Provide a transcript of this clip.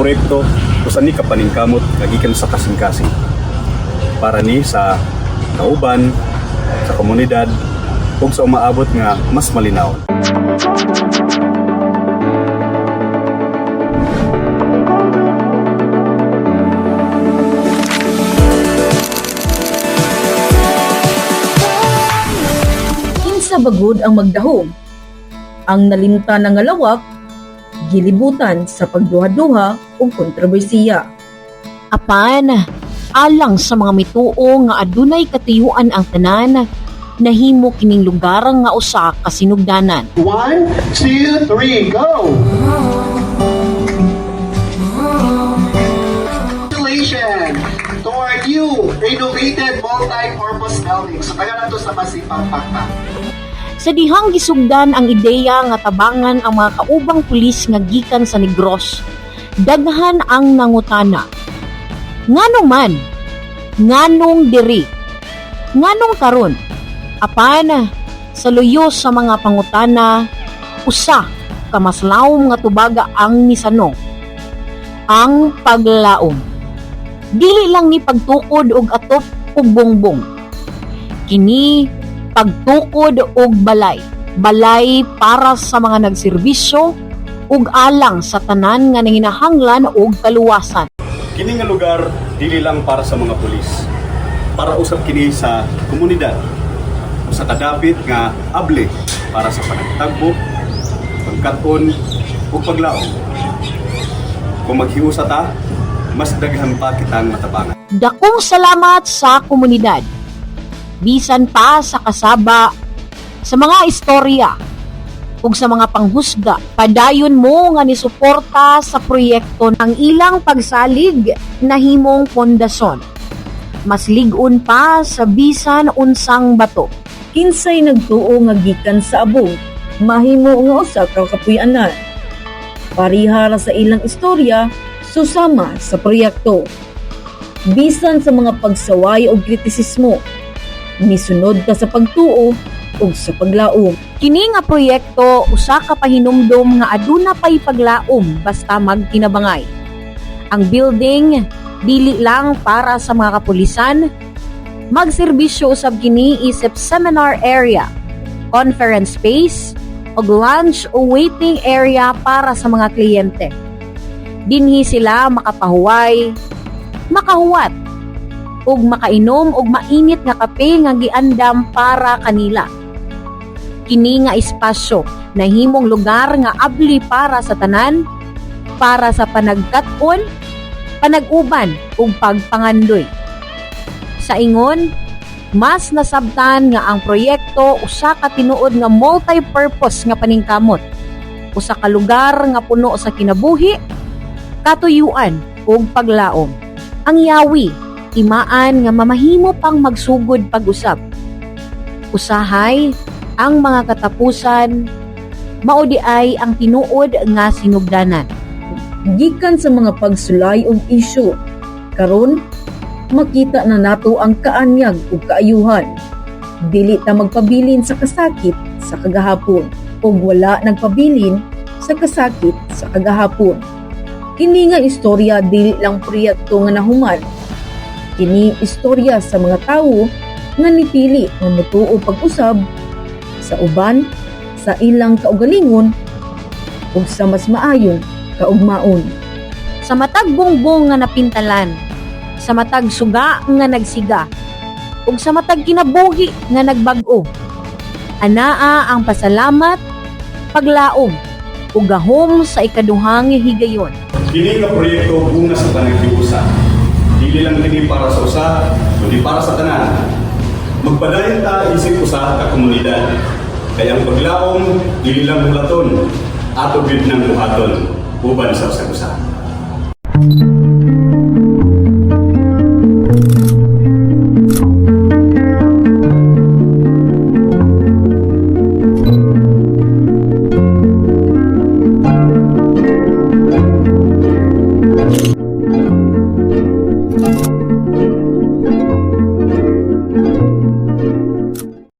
proyekto usan ni kapaningkamot kagikan sa kasing-kasing para ni sa kauban, sa komunidad ug sa umaabot nga mas malinaw. Kinsa bagud ang magdahom, ang nalimtan nga lawak gilibutan sa pagduha-duha o kontrobersiya. Apan, alang sa mga mituo nga adunay katuyuan ang tanan, nahimo kining lugar nga usa ka sinugdanan. 1, 2, 3, go! Congratulations to our new renovated multi-purpose building. So kaya na to sa Masipang Pakpak. Sa dihang gisugdan ang ideya nga tabangan ang mga kaubang pulis nga gikan sa Negros, daghan ang nangutana. Ngano man? Nganong diri? Nganong karon? Apan, sa luyos sa mga pangutana, usa ka maslawom nga tubaga ang nisanong. Ang paglaom. Dili lang ni pagtukod og atop ug bongbong. Kini pagtukod og balay. Balay para sa mga nagserbisyo ug alang sa tanan nga nanginahanglan og kaluwasan. Kini nga lugar dili lang para sa mga pulis, para usab kini sa komunidad, sa kadapit nga able para sa panagtagbo, pagkaton ug paglaom. Kung maghiusa ta, mas daghan pa kitang matabangan. Dakong salamat sa komunidad. Bisan pa sa kasaba, sa mga istorya, ug sa mga panghusga, padayon mo nga nisuporta sa proyekto ang ilang pagsalig na himong pondasyon. Mas ligon pa sa bisan unsang bato. Kinsay nagtuo nga gikan sa abong, mahimo nga usa ka kapuy-anan. Parihara sa ilang istorya, susama sa proyekto. Bisan sa mga pagsaway o kritisismo, misunod ka sa pagtuo ug sa paglaom. Kini nga proyekto usa ka pahinumdom nga aduna pay paglaom basta magkinabangay. Ang building dili lang para sa mga kapulisan, magserbisyo usab kini isip seminar area, conference space, ug lunch o waiting area para sa mga kliyente. Dinhi sila makapahuway, makahuwat, ug makainom og mainit nga kape nga giandam para kanila. Kini nga espasyo nahimong lugar nga abli para sa tanan, para sa panagkat-on, panag-uban ug pagpangandoy. Sa ingon, mas nasabtan nga ang proyekto usa ka tinuod nga multi-purpose nga paningkamot. Usa ka lugar nga puno sa kinabuhi, katuyuan ug paglaom. Ang yawi imaan nga mamahimo pang magsugod pag-usab. Usahay ang mga katapusan, maudi ay ang tinuod nga sinugdanan. Gikan sa mga pagsulay og isyu, karon makita na nato ang kaanyag ug kaayuhan. Dili ta magpabilin sa kasakit sa kagahapon ug wala nagpabilin sa kasakit sa kagahapon. Kini nga istorya dili lang proyekto nga nahuman. Kini istorya sa mga tawo nga nipili nga motuo pag-usab sa uban, sa ilang kaugalingon ug sa mas maayong kaugmaon. Sa matag bongbong nga napintalan, sa matag suga nga nagsiga, ug sa matag kinabuhi nga nagbag-o. Anaa ang pasalamat, paglaom, ug gahom sa ikaduhang higayon. Kini nga proyekto bunga sa panaghiusa. Dili lang kini para sa usa, kundi para sa tanan. Magpadayon ta isip usa ka komunidad. Kaya ang paglaom, dili lang mulaton, ato gid nang buhaton, uban sa usa-usa.